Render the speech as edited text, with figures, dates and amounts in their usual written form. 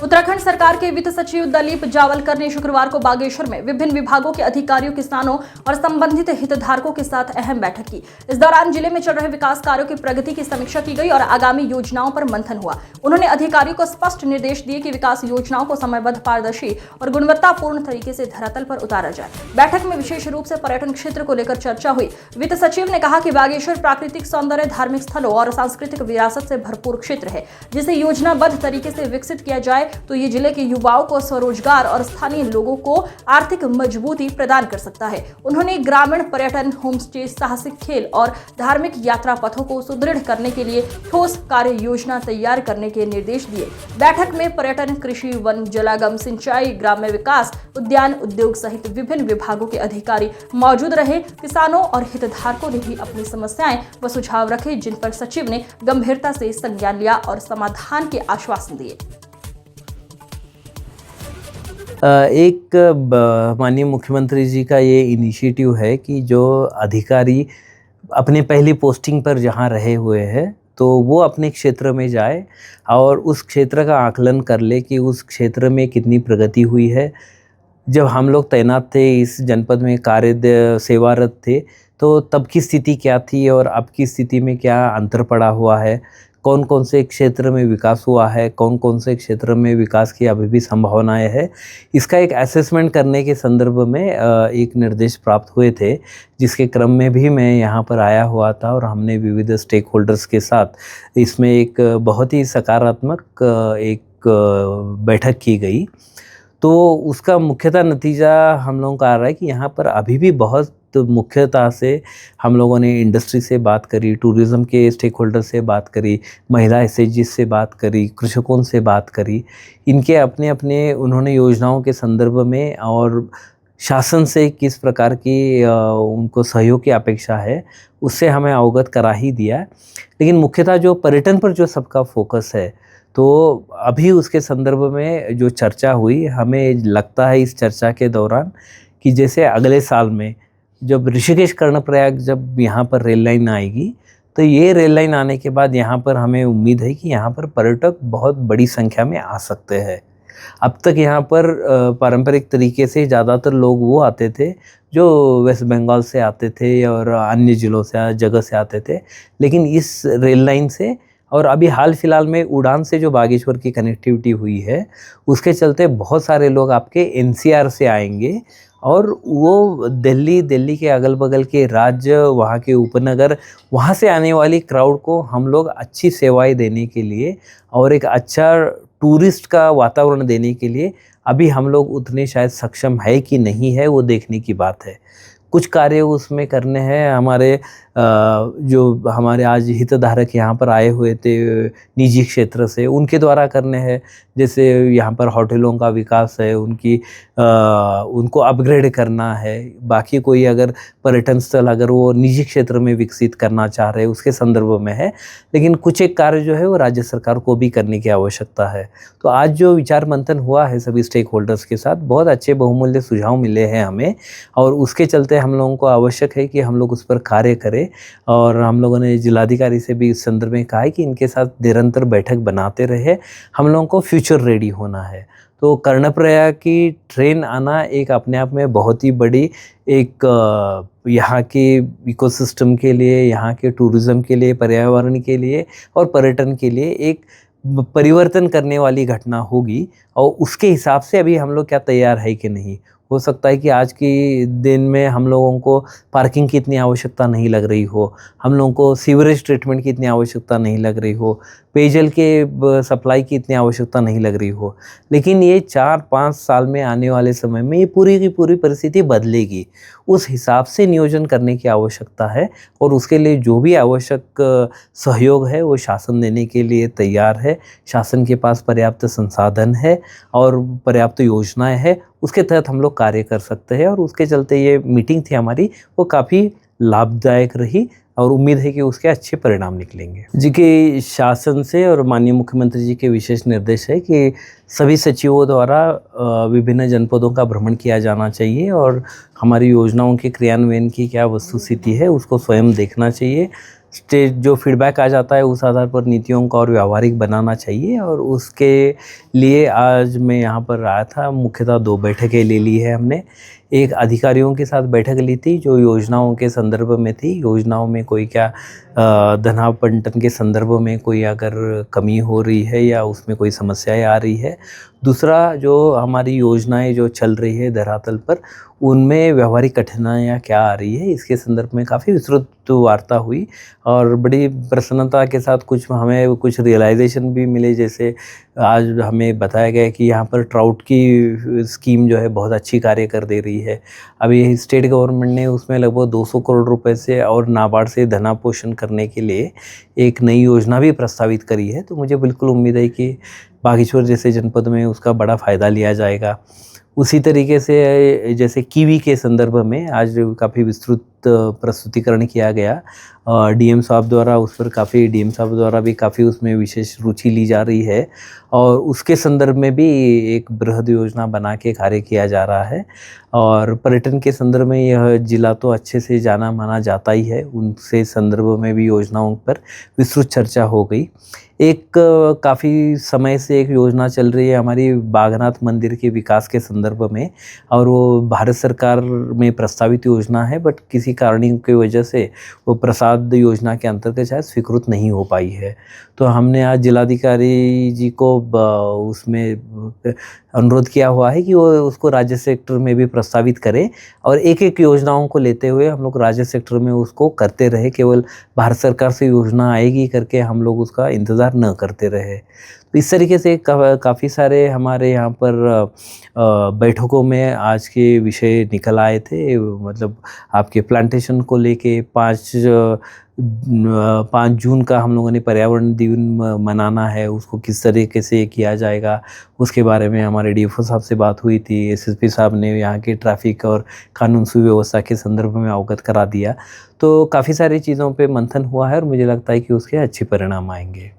उत्तराखंड सरकार के वित्त सचिव दलीप जावलकर ने शुक्रवार को बागेश्वर में विभिन्न विभागों के अधिकारियों, किसानों और संबंधित हितधारकों के साथ अहम बैठक की। इस दौरान जिले में चल रहे विकास कार्यों की प्रगति की समीक्षा की गई और आगामी योजनाओं पर मंथन हुआ। उन्होंने अधिकारियों को स्पष्ट निर्देश दिए कि विकास योजनाओं को समयबद्ध, पारदर्शी और गुणवत्तापूर्ण तरीके से धरातल पर उतारा जाए। बैठक में विशेष रूप से पर्यटन क्षेत्र को लेकर चर्चा हुई। वित्त सचिव ने कहा कि बागेश्वर प्राकृतिक सौंदर्य, धार्मिक स्थलों और सांस्कृतिक विरासत से भरपूर क्षेत्र है, जिसे योजनाबद्ध तरीके से विकसित किया जाए तो ये जिले के युवाओं को स्वरोजगार और स्थानीय लोगों को आर्थिक मजबूती प्रदान कर सकता है। उन्होंने ग्रामीण पर्यटन, होम स्टे, साहसिक खेल और धार्मिक यात्रा पथों को सुदृढ़ करने के लिए ठोस कार्य योजना तैयार करने के निर्देश दिए। बैठक में पर्यटन, कृषि, वन, जलागम, सिंचाई, ग्राम्य विकास, उद्यान, उद्योग सहित विभिन्न विभागों के अधिकारी मौजूद रहे। किसानों और हितधारकों ने भी अपनी समस्याएं व सुझाव रखे, जिन पर सचिव ने गंभीरता से संज्ञान लिया और समाधान के आश्वासन दिए। एक माननीय मुख्यमंत्री जी का ये इनिशिएटिव है कि जो अधिकारी अपने पहली पोस्टिंग पर जहाँ रहे हुए हैं तो वो अपने क्षेत्र में जाए और उस क्षेत्र का आकलन कर ले कि उस क्षेत्र में कितनी प्रगति हुई है। जब हम लोग तैनात थे इस जनपद में, सेवारत थे, तो तब की स्थिति क्या थी और अब की स्थिति में क्या अंतर पड़ा हुआ है, कौन कौन से क्षेत्र में विकास हुआ है, कौन कौन से क्षेत्र में विकास की अभी भी संभावनाएं हैं, इसका एक असेसमेंट करने के संदर्भ में एक निर्देश प्राप्त हुए थे, जिसके क्रम में भी मैं यहाँ पर आया हुआ था और हमने विविध स्टेक होल्डर्स के साथ इसमें एक बहुत ही सकारात्मक एक बैठक की गई। तो उसका मुख्यतः नतीजा हम लोगों का आ रहा है कि यहाँ पर अभी भी बहुत मुख्यतः से हम लोगों ने इंडस्ट्री से बात करी, टूरिज़्म के स्टेक होल्डर से बात करी, महिला एसएचजी से बात करी, कृषकों से बात करी। इनके अपने अपने उन्होंने योजनाओं के संदर्भ में और शासन से किस प्रकार की उनको सहयोग की अपेक्षा है उससे हमें अवगत करा ही दिया। लेकिन मुख्यतः जो पर्यटन पर जो सबका फोकस है, तो अभी उसके संदर्भ में जो चर्चा हुई, हमें लगता है इस चर्चा के दौरान कि जैसे अगले साल में जब ऋषिकेश कर्णप्रयाग जब यहाँ पर रेल लाइन आएगी, तो ये रेल लाइन आने के बाद यहाँ पर हमें उम्मीद है कि यहाँ पर पर्यटक बहुत बड़ी संख्या में आ सकते हैं। अब तक यहाँ पर पारंपरिक तरीके से ज़्यादातर लोग वो आते थे जो वेस्ट बंगाल से आते थे और अन्य ज़िलों से, जगह से आते थे। लेकिन इस रेल लाइन से और अभी हाल फिलहाल में उड़ान से जो बागेश्वर की कनेक्टिविटी हुई है, उसके चलते बहुत सारे लोग आपके एनसीआर से आएंगे और वो दिल्ली के अगल बगल के राज्य, वहाँ के उपनगर, वहाँ से आने वाली क्राउड को हम लोग अच्छी सेवाएं देने के लिए और एक अच्छा टूरिस्ट का वातावरण देने के लिए अभी हम लोग उतने शायद सक्षम है कि नहीं है, वो देखने की बात है। कुछ कार्य उसमें करने हैं। हमारे जो हमारे आज हितधारक यहाँ पर आए हुए थे निजी क्षेत्र से, उनके द्वारा करने हैं। जैसे यहाँ पर होटलों का विकास है, उनको अपग्रेड करना है। बाकी कोई अगर पर्यटन स्थल अगर वो निजी क्षेत्र में विकसित करना चाह रहे हैं, उसके संदर्भ में है। लेकिन कुछ एक कार्य जो है वो राज्य सरकार को भी करने की आवश्यकता है। तो आज जो विचार मंथन हुआ है सभी स्टेक होल्डर्स के साथ, बहुत अच्छे बहुमूल्य सुझाव मिले हैं हमें, और उसके चलते हम लोगों को आवश्यक है कि हम लोग उस पर कार्य करें। और हम लोगों ने जिलाधिकारी से भी इस संदर्भ में कहा है कि इनके साथ निरंतर बैठक बनाते रहे। हम लोगों को फ्यूचर रेडी होना है। तो कर्णप्रयाग की ट्रेन आना एक अपने आप में बहुत ही बड़ी एक यहाँ के इकोसिस्टम के लिए, यहाँ के टूरिज़्म के लिए, पर्यावरण के लिए और पर्यटन के लिए एक परिवर्तन करने वाली घटना होगी। और उसके हिसाब से अभी हम लोग क्या तैयार है कि नहीं। हो सकता है कि आज के दिन में हम लोगों को पार्किंग की इतनी आवश्यकता नहीं लग रही हो, हम लोगों को सीवरेज ट्रीटमेंट की इतनी आवश्यकता नहीं लग रही हो, पेयजल के सप्लाई की इतनी आवश्यकता नहीं लग रही हो। लेकिन ये 4-5 साल में आने वाले समय में ये पूरी की पूरी परिस्थिति बदलेगी। उस हिसाब से नियोजन करने की आवश्यकता है और उसके लिए जो भी आवश्यक सहयोग है वो शासन देने के लिए तैयार है। शासन के पास पर्याप्त संसाधन है और पर्याप्त योजनाएं हैं, उसके तहत हम लोग कार्य कर सकते हैं। और उसके चलते ये मीटिंग थी हमारी, वो काफ़ी लाभदायक रही और उम्मीद है कि उसके अच्छे परिणाम निकलेंगे। जी के शासन से और माननीय मुख्यमंत्री जी के विशेष निर्देश है कि सभी सचिवों द्वारा विभिन्न जनपदों का भ्रमण किया जाना चाहिए और हमारी योजनाओं के क्रियान्वयन की क्या वस्तुस्थिति है उसको स्वयं देखना चाहिए। स्टेज जो फीडबैक आ जाता है उस आधार पर नीतियों को और व्यावहारिक बनाना चाहिए। और उसके लिए आज मैं यहाँ पर आया था। मुख्यतः 2 बैठकें ले ली है हमने। एक अधिकारियों के साथ बैठक ली थी जो योजनाओं के संदर्भ में थी, योजनाओं में कोई क्या धनाबंटन के संदर्भ में कोई अगर कमी हो रही है या उसमें कोई समस्याएं आ रही है। दूसरा, जो हमारी योजनाएं जो चल रही है धरातल पर, उनमें व्यावहारिक कठिनाइयाँ क्या आ रही है, इसके संदर्भ में काफ़ी विस्तृत वार्ता हुई और बड़ी प्रसन्नता के साथ हमें कुछ रियलाइजेशन भी मिले। जैसे आज हमें बताया गया कि यहाँ पर ट्राउट की स्कीम जो है बहुत अच्छी कार्य कर दे रही है। अभी स्टेट गवर्नमेंट ने उसमें लगभग 200 करोड़ रुपए से और नाबार्ड से धनापोषण करने के लिए एक नई योजना भी प्रस्तावित करी है। तो मुझे बिल्कुल उम्मीद है कि बागेश्वर जैसे जनपद में उसका बड़ा फ़ायदा लिया जाएगा। उसी तरीके से जैसे कीवी के संदर्भ में आज काफ़ी विस्तृत प्रस्तुतिकरण किया गया डीएम साहब द्वारा। उस पर डीएम साहब द्वारा भी काफ़ी उसमें विशेष रुचि ली जा रही है और उसके संदर्भ में भी एक बृहद योजना बना के कार्य किया जा रहा है। और पर्यटन के संदर्भ में यह जिला तो अच्छे से जाना माना जाता ही है, उनसे संदर्भ में भी योजनाओं पर विस्तृत चर्चा हो गई। एक काफ़ी समय से एक योजना चल रही है हमारी बागनाथ मंदिर के विकास के संदर्भ में, और वो भारत सरकार में प्रस्तावित योजना है, बट किसी कारणों की वजह से वो प्रसाद योजना के अंतर्गत शायद स्वीकृत नहीं हो पाई है। तो हमने आज जिलाधिकारी जी को उसमें अनुरोध किया हुआ है कि वो उसको राज्य सेक्टर में भी प्रस्तावित करें और एक एक योजनाओं को लेते हुए हम लोग राज्य सेक्टर में उसको करते रहे। केवल भारत सरकार से योजना आएगी करके हम लोग उसका इंतज़ार न करते रहे। तो इस तरीके से काफ़ी सारे हमारे यहाँ पर बैठकों में आज के विषय निकल आए थे। मतलब आपके प्लांटेशन को लेके 5 जून का हम लोगों ने पर्यावरण दिवस मनाना है, उसको किस तरीके से किया जाएगा उसके बारे में हमारे डीएफओ साहब से बात हुई थी। एसएसपी साहब ने यहाँ के ट्रैफिक और कानून सुव्यवस्था के संदर्भ में अवगत करा दिया। तो काफ़ी सारी चीज़ों पे मंथन हुआ है और मुझे लगता है कि उसके अच्छे परिणाम आएंगे।